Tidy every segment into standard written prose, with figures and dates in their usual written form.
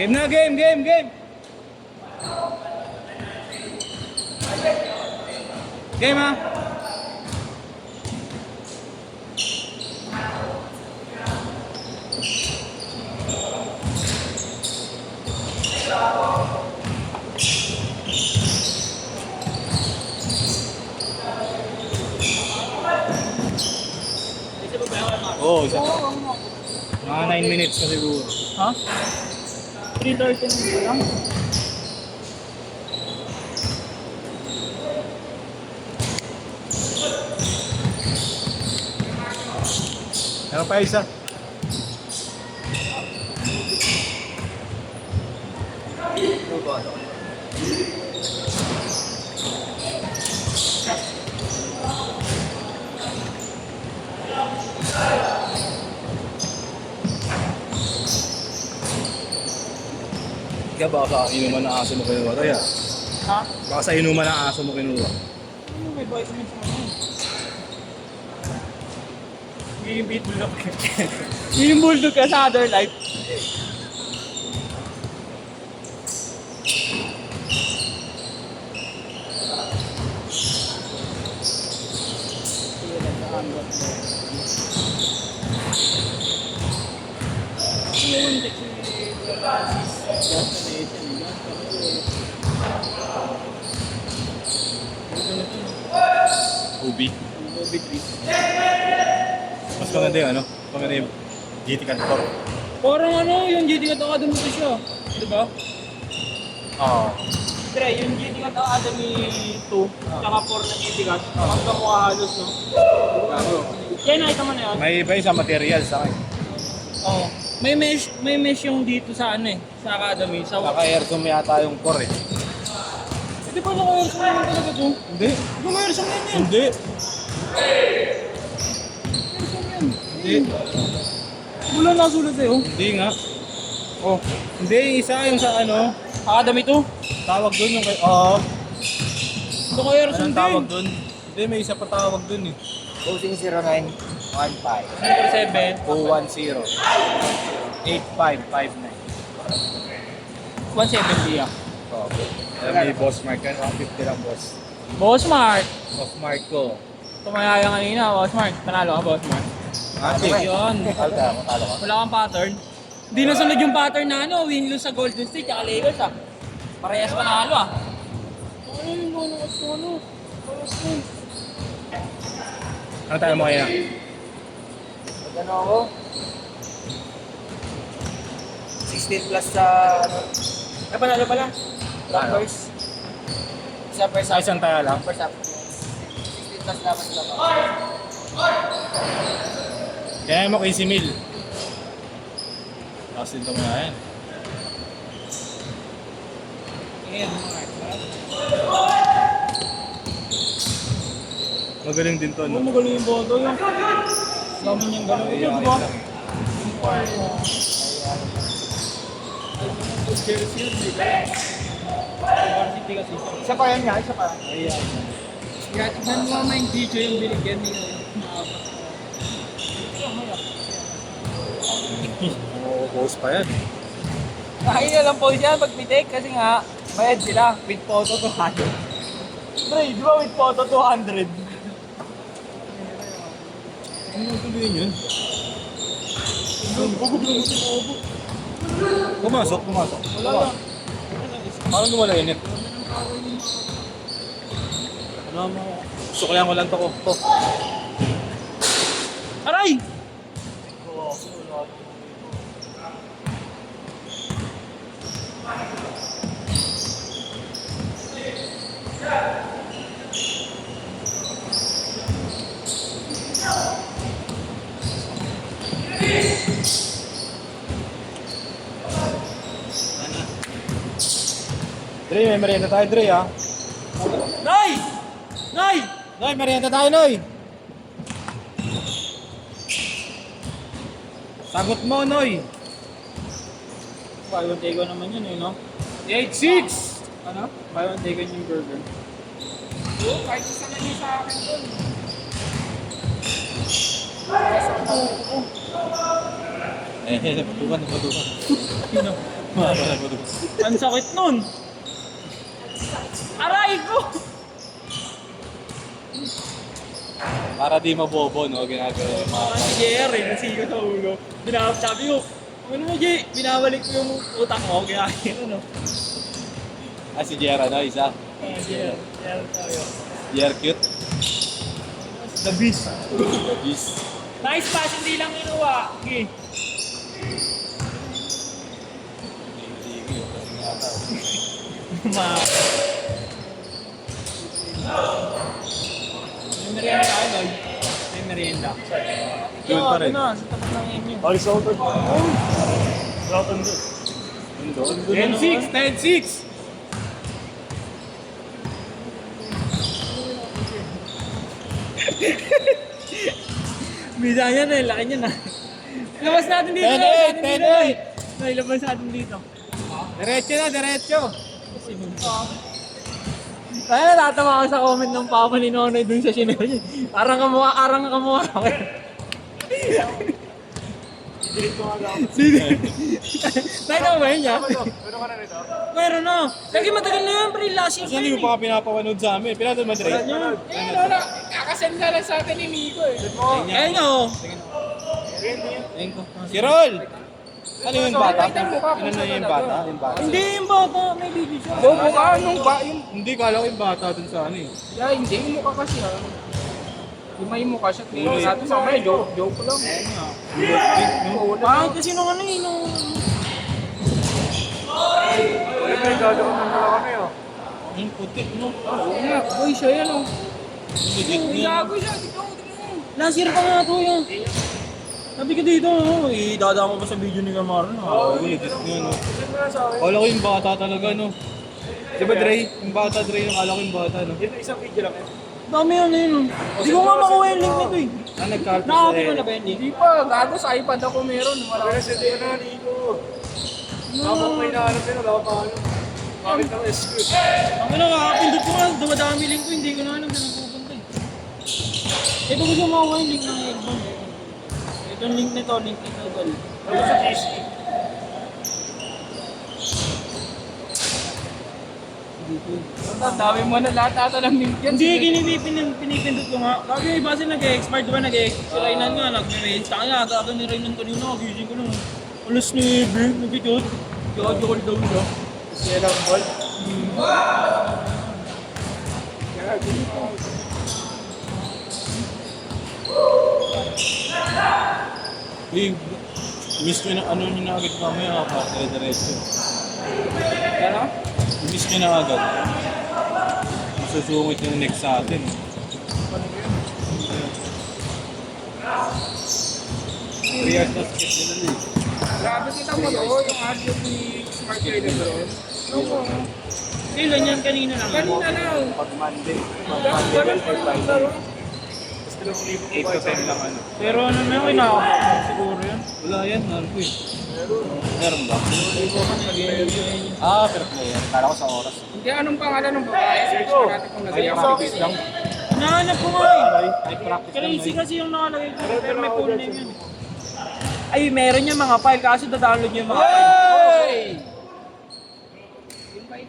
Game na, game, game, game! Game ha! Oo, isa pa. Mga 9 minutes na siguro. Ha? 3:30 na lang. Meron pa isa. Kaya baka sa inuman ng aso mo kinuha kaya? Ha? Baka sa inuman ng aso mo kinuha. Ano may vitamins na yun? Yung beat bulldog. Yung bulldog ka sa other life. Ubi. Mas maganda yung ano? Maganda yung GT Cantor. Parang ano, yung GT Academy to siya. Diba? Oo. Tre, yung GT Academy 2, tsaka 4 na GT Cat, magkamukha halos, no? Kaya nakita mo na yun? May iba yung sa material sa akin. Oo. May mesh yung dito sa ano eh, sa Academy. Sa Naka-aircom yata yung core eh. Hindi pa naka-aircon naman talaga to. Hindi. Naka-aircon na yan. Hindi. Aircon yan. Hindi. Wala nasulat sa'yo. Hindi nga. Oh. Hindi, isa yung sa ano. Academy 2? Tawag dun yung kay... Oo. Naka-aircon Anong din. tawag dun? Hindi, may isa pa tawag dun eh. Posing 0915 Number 7. 210 8559. 170 ah. Oo. Alam may boss mark yan. 150 lang boss. Boss Mark. Boss mark ko. Tumayaya kanina, Boss Mark. Panalo ka, Boss Mark. Ate. Yun. Talo ka, matalo ka. Wala kang pattern. Hindi nasunod yung pattern na ano, win-lose sa Golden State tsaka Lakers ah. Parehas panalo ah. Ano yung ano? Ano tayo mo kaya? Magkano ako? 16 plus sa ano? Ay, panalo pala. Rappers. Isa per sa Isang tayo lang. Rappers up. 16 plus dapat sila pa. Kaya mo 15 mil. Tapos dito mo na yan. Ayan, Mark. Magaling din to, Ano no? magaling yung boto yung dami niyang gano'n. Ayun, Ito, diba? Isa pa yan nga, isa pa. Kaya tignan mo naman yung video yung binigyan niya. Oo, boss pa yan. Kain na lang po siya pagpitik kasi nga bayad sila with photo 200. Pre, di ba with photo 200? Ano tuloyin yun? Pumasok. Wala lang. Parang wala init. Ano mo? Suklayan ko lang to. Aray! Dre, may merienda tayo, Dre, ha? Noy! Noy! Noy, merienda tayo, Noy! Sagot mo, Noy! Buy one take one naman yun eh, no? 8-6! Ano? Buy one take one yung burger. Oo, kahit isa na niya sa akin dun. Eh, patukan. Sino? Ang sakit nun. Aray ko! Para di mabobo, no? Ginagawa yung mga... Si JR eh, nasigo sa ulo. Sabi ko, ano mo Jay, binabalik ko yung utang ko, kaya ano. Ah, si Jera, no? Isa. JR tayo. Jera cute. The Beast. Yes. Nice pass, hindi lang inuwa. Okay. Ma. May merienda tayo, Lloyd. May merienda. Yun pa rin. Sa tapat ng inyo. Horizontal. Horizontal. 10-6! 10-6! Bisa niya na, laki niya na. Labas natin dito. 10-8! 10-8! Ilabas natin dito. Diretso na, diretso! Kaya natatawa ako sa comment ng papa ni Nonoy dun sa shinare niya. Parang kamukha ako. Sige. Tayo na ba yun niya? Meron ka na rito? Meron na. Lagi matagal na yun, pre. Last year Kasi pa hindi yun. mo pa pinapapanood sa amin. Pinatod Madrid. Lola, kakasend ka lang sa atin ni Miko eh. Ayun nga oh. Si Rol! Ano yung bata? Ano na yung bata? Yung bata? Hindi yung bata, may video siya. Bobo ka, anong ba? Yung, Hindi, kala ko yung bata dun sa ano eh. hindi, yung mukha kasi ha. Yung may mukha siya. Ulit. Sa atin sa may joke ko lang. Bakit kasi nung ano eh, nung... May gagawin na nila kami oh. Yung puti, no? Oo nga, boy, siya yan oh. Legit May nga. gago siya, tignan mo. Last year pa nga to yun. Sabi ko dito, oh, idadama pa sa video ni Camaro na. Oo, legit nga, no? Send mo na sa akin. Kala ko yung bata talaga, no? Di ba, Dre? Yung bata, Dre, yung kala ko yung bata, no? Yun, isang video lang yan. Dami yun, ayun. Hindi ko nga makuha yung link nito eh. Ah, nag-carpet Nakakapin mo na ba yun, Hindi pa, gago sa iPad ako meron. Wala ka send mo na, Nico. Habang may nahanap yun, wala pa ano. Bakit ang excuse? Ang ina, kakapindot ko nga, dumadami link ko, hindi ko na alam saan pupunta eh. Ito gusto mo makuha yung link ng Eggman. Ito yung link nito, link nito. Ano sa PC? Ang dami mo na lahat ata ng link yan. Hindi, pinipindot ko nga. Lagi yung iba sila nag-expire, di ba nag-expire? Si Raynan nga, nag-range. Taka nga, gaga ni Raynan kanina, gising ko nung alas 9, nag-jod. Jod daw siya. Siya lang, ball. Eh, miss nyo na, ano nyo na agad mamaya, pa, dire-diretso. Ano? Miss nyo na agad. Masusungit yung next sa atin. Riyad na skip nila na eh. Grabe kita mo to, yung audio ni Smart Trader doon. Kailan yan? Kanina lang. Kanina lang. Pag Monday. Ganun pa rin ang laro. 8 to 10 lang ano. Pero ano na yun, nakakapag siguro yan. Wala yan, ano ko eh. Meron ba? Ah, pero player. Kala ko sa oras. Hindi, anong pangalan ng babae? Search mo natin kung nagaya ka. lang. Nahanap ko nga eh. Ay, practice lang. Crazy kasi yung nakalagay ko. Pero may full name yun. Ay, meron yung mga file. Kaso da-download yung mga file. Hey!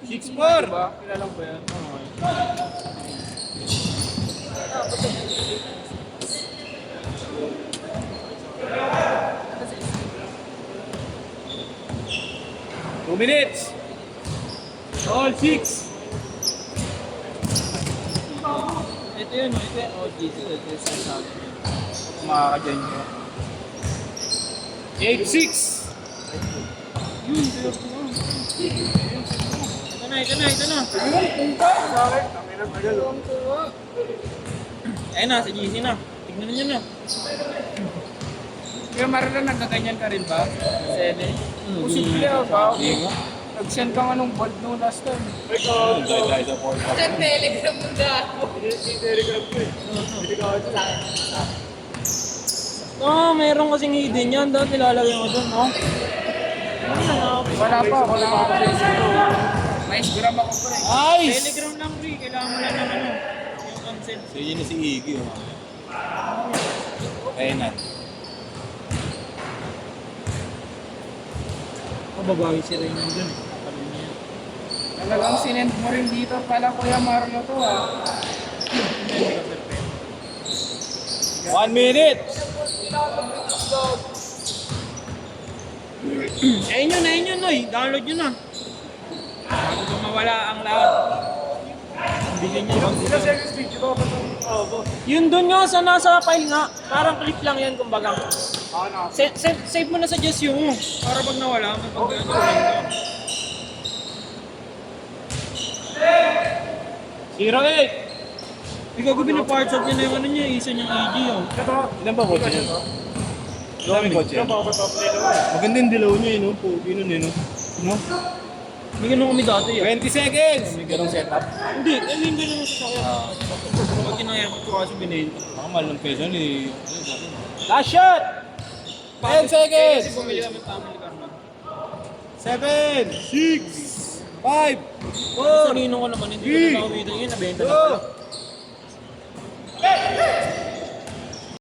6-4! Kilala ko ba yan? Two minutes! All 6! Ito yun, ito yun. Oh, Jesus. Ito yung sinasabi niya. Makakadyan nyo. 8-6! Yun, pero po. Ito na. Sa akin, kami na tagal. Ayun na, sa GC na. Tignan niyo na. Kaya Marlon, nagkaganyan ka rin ba? Sene? Posible ba? Nag-send ka nga nung bold no last time. Dahil sa 4 Sa Telegram mo dahil. Telegram ko eh. Hindi ka ako Meron kasing hidden yan. Dapat nilalagay mo doon, no? Wala pa Facebook. May Instagram ako pa rin. Nice! Telegram lang, Ri. Kailangan mo lang ng ano. Yung consent. So yun na si Iggy, oh. Ayun na. Mababawi si Reynan dun. Sabi niya. Talagang sinend mo rin dito pala Kuya Marlo to ah. 1 minute! Ayun yun, Noy. Download yun na. Bago ko mawala ang lahat. Bigyan niya yung Sila seconds video ko pa itong Yun dun nga sa nasa file nga. Parang clip lang yan kumbaga. ano. Save mo na sa just yung mo. Para pag nawala, may pag-ano lang ka. 0-8! Ikaw ko pinaparts out niya na yung ano niya, isa niyang EG oh. Ito. Ilan ba kotse niya? Daming kotse yan. Maganda yung dilaw niya no? Pogi nun no? No? May ganun kami dati eh. 20 seconds! May ganong setup. Hindi, I mean ganun sa kaya. Pag kinaya ko kasi binenta. Baka mahal ng peso ni... Last shot! 10 seconds! Kasi bumili kami family car na. 7, 6, 5, Sa ninong ko naman, hindi ko na nakawita yun, nabenta na pala.